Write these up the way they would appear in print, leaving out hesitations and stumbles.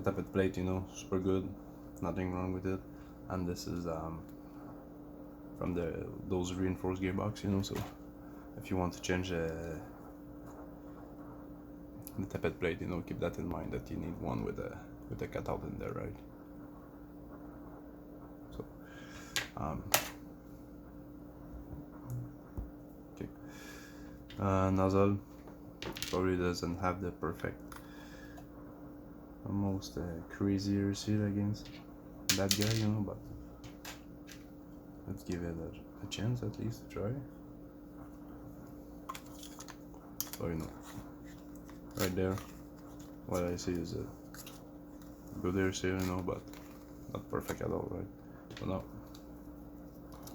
tappet plate, you know, super good, nothing wrong with it. And this is from those reinforced gearbox, you know. So if you want to change the tappet plate, you know, keep that in mind, that you need one with a cutout in there, right? So okay, nozzle probably doesn't have the perfect, almost crazier seal against that guy, you know, but let's give it a chance at least to try. So, you know, right there, what I see is a good air seal, you know, but not perfect at all, right? So now,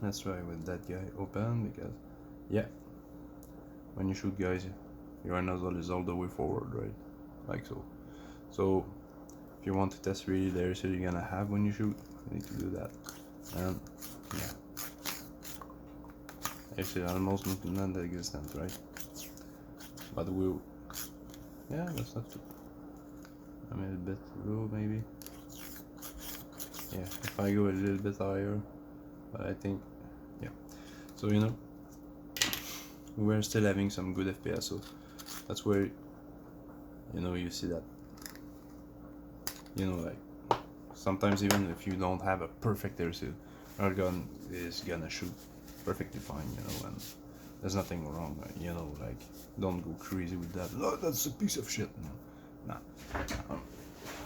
let's try with that guy open, because, yeah, when you shoot, guys, your nozzle is all the way forward, right? Like so. So, if you want to test really the air seal you're gonna have when you shoot, you need to do that. And, yeah, air seal almost non-existent, right? But we'll, yeah, that's not too, I mean, a bit low maybe. Yeah, if I go a little bit higher, but I think, yeah. So, you know, we're still having some good FPS, so that's where, you know, you see that, you know, like, sometimes even if you don't have a perfect air seal, our gun is gonna shoot perfectly fine, you know, and there's nothing wrong, you know, like, don't go crazy with that. No, that's a piece of shit. No,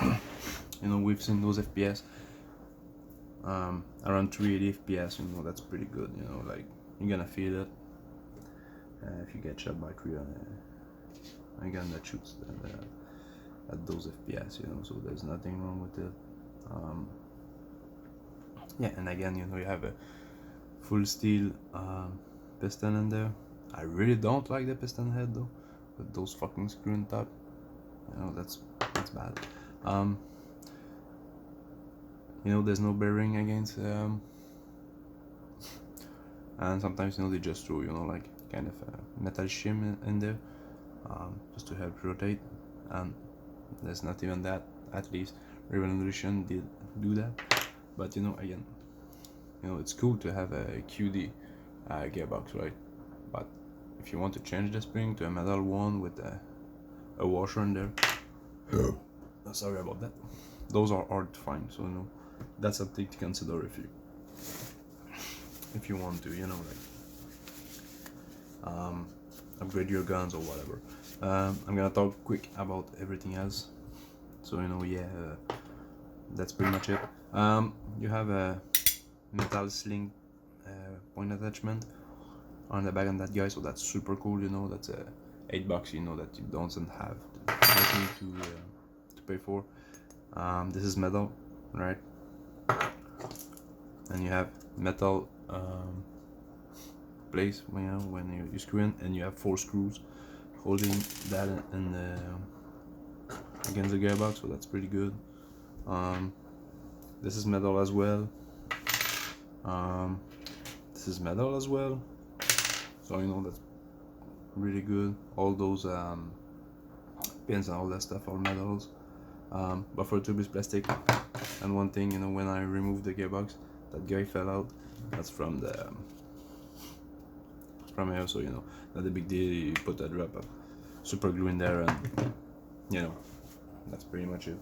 nah. You know, we've seen those FPS around 380 FPS, you know, that's pretty good, you know, like, you're gonna feel it if you get shot by a gun that shoots at those FPS, you know, so there's nothing wrong with it. Yeah, and again, you know, you have a full steel piston in there. I really don't like the piston head though, with those fucking screw on top. You know, that's bad. You know, there's no bearing against, and sometimes, you know, they just throw, you know, like kind of a metal shim in there, just to help rotate, and there's not even that. At least Revolution did do that, but you know, again, you know, it's cool to have a QD gearbox, right? But if you want to change the spring to a metal one with a washer in there, sorry about that, those are hard to find, so you know, that's something to consider if you want to, you know, like upgrade your guns or whatever. I'm gonna talk quick about everything else. So, you know, yeah, that's pretty much it. You have a metal sling point attachment on the back of that guy, so that's super cool, you know. That's $8, you know, that you don't have to pay for. This is metal, right? And you have metal place when you screw in, and you have 4 screws holding that in against the gearbox, so that's pretty good. This is metal as well. This is metal as well, so you know, that's really good. All those pins and all that stuff are metals, buffer tube is plastic. And one thing, you know, when I removed the gearbox, that guy fell out. That's from here, so you know, not a big deal. You put a drop of super glue in there, and you know, that's pretty much it.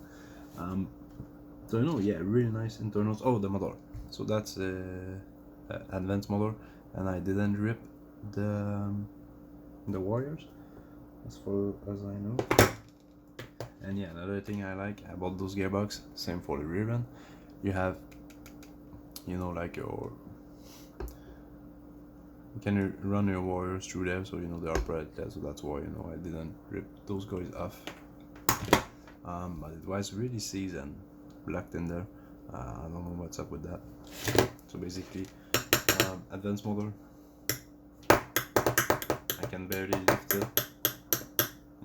So you know, yeah, really nice internals. Oh, the motor. So that's advanced motor, and I didn't rip the wires, as far as I know. And yeah, another thing I like about those gearbox, same for the rear end, you have, you know, like you can run your wires through there, so you know they are protected. So that's why, you know, I didn't rip those guys off. But it was really seasoned, blacked in there. I don't know what's up with that. So basically, advanced motor, I can barely lift it,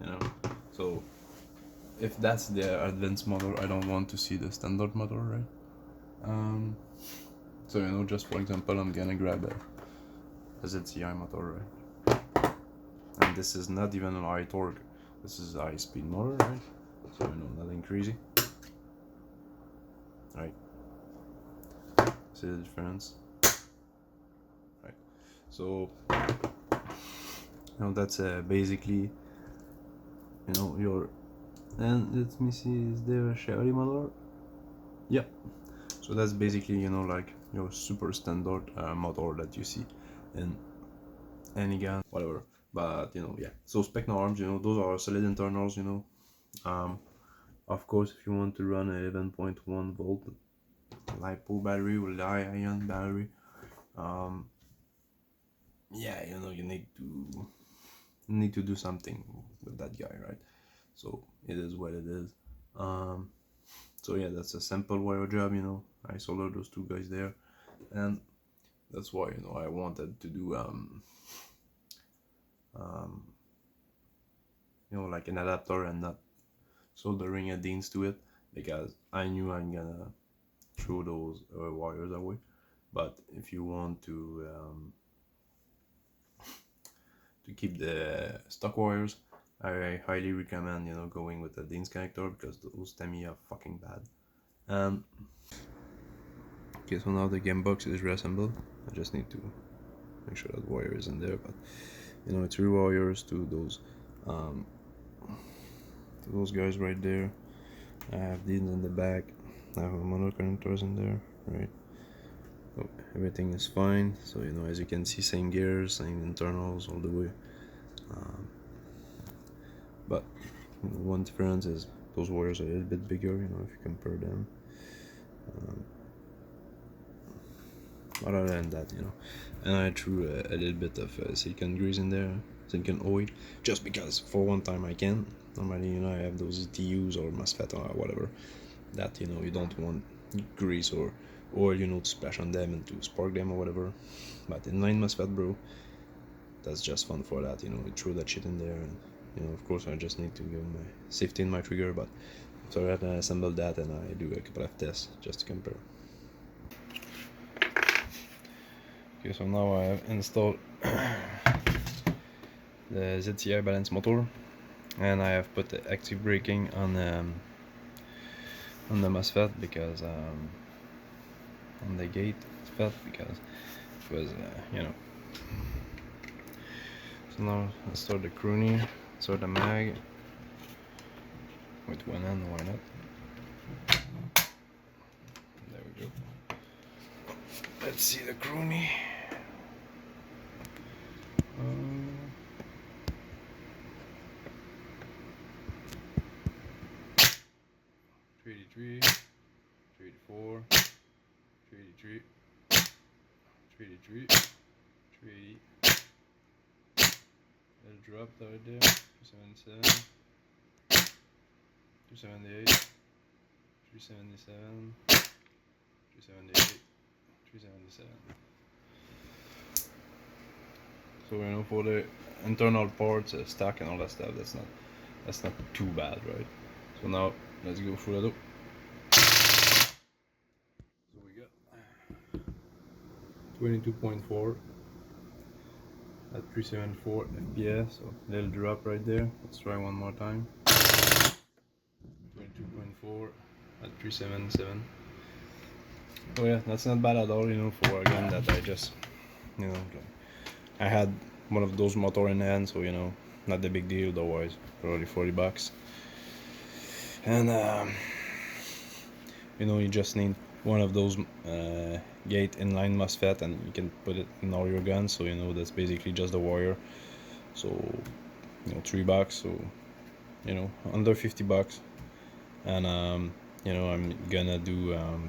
you know. So if that's the advanced motor, I don't want to see the standard motor, right? So you know, just for example, I'm gonna grab a ZCI motor, right? And this is not even a high torque, this is a high speed motor, right? So you know, nothing crazy. right? See the difference, right? So that's basically your. And let me see, is there a Sherry motor? Yeah. So that's basically like your super standard motor that you see in any gun, whatever. But yeah. So Specna Arms, those are solid internals. Of course, if you want to run a 11.1 volt LiPo battery or li-ion battery, yeah, you need to do something with that guy, right? So it is what it is. So yeah, that's a simple wire job. I soldered those two guys there, and that's why I wanted to do like an adapter and not soldering a DINs to it, because I knew I'm gonna throw those wires away. But if you want to keep the stock wires, I highly recommend going with the DINs connector, because those Tamiya are fucking bad. Okay, so now the Gearbox is reassembled. I just need to make sure that wire is in there, but it's 3 wires to those guys right there. I have these in the back. I have motor connectors in there, right? So everything is fine. So as you can see, same gears, same internals all the way. But one difference is those wires are a little bit bigger, if you compare them. Other than that, and I threw a little bit of silicon grease in there, silicon oil, just because for one time I can. Normally, I have those ZTUs or MOSFET or whatever that you don't want grease or oil to splash on them and to spark them or whatever. But inline MOSFET, bro, that's just fun for that. We throw that shit in there, and of course I just need to give my safety in my trigger. But after that, I assemble that and I do a couple of tests just to compare. Okay, so now I have installed the ZCI Balance motor, and I have put the active braking on the MOSFET, because on the gate FET, because it was So now let's start the croonie, start the mag with one hand, why not? There we go. Let's see the croonie. 383, 384, 383, 383, 380. Little drop right there. 277, 278, 377, 378, 377. So for the internal parts, stack and all that stuff, that's not too bad, right? So now let's go through the door. So we got 22.4 at 374 FPS, so little drop right there. Let's try one more time. 22.4 at 377. Oh yeah, that's not bad at all, for a gun that I just, I had one of those motor in hand, so not the big deal. Otherwise, probably $40. And you just need one of those Gate Inline MOSFET, and you can put it in all your guns. So that's basically just the wire. So $3, so under $50. And I'm gonna do a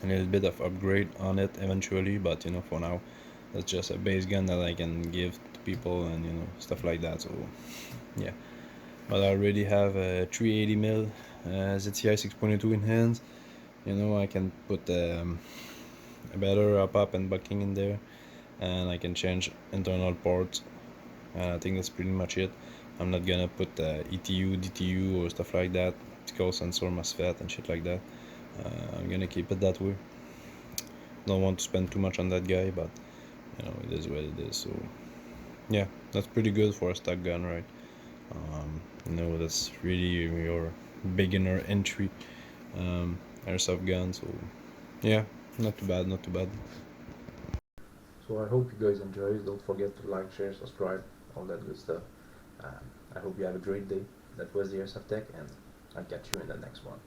little bit of upgrade on it eventually, but for now that's just a base gun that I can give to people and stuff like that. So yeah, but I already have a 380mm ZCI 6.2 in hands. I can put a better up and bucking in there, and I can change internal parts. I think that's pretty much it. I'm not gonna put ETU, DTU or stuff like that, optical sensor MOSFET and shit like that. I'm gonna keep it that way. Don't want to spend too much on that guy, but it is what it is. So yeah, that's pretty good for a stock gun, right? That's really your beginner entry. airsoft gun, so yeah, not too bad, not too bad. So I hope you guys enjoy. Don't forget to like, share, subscribe, all that good stuff. I hope you have a great day. That was the AirSoftTech, and I'll catch you in the next one.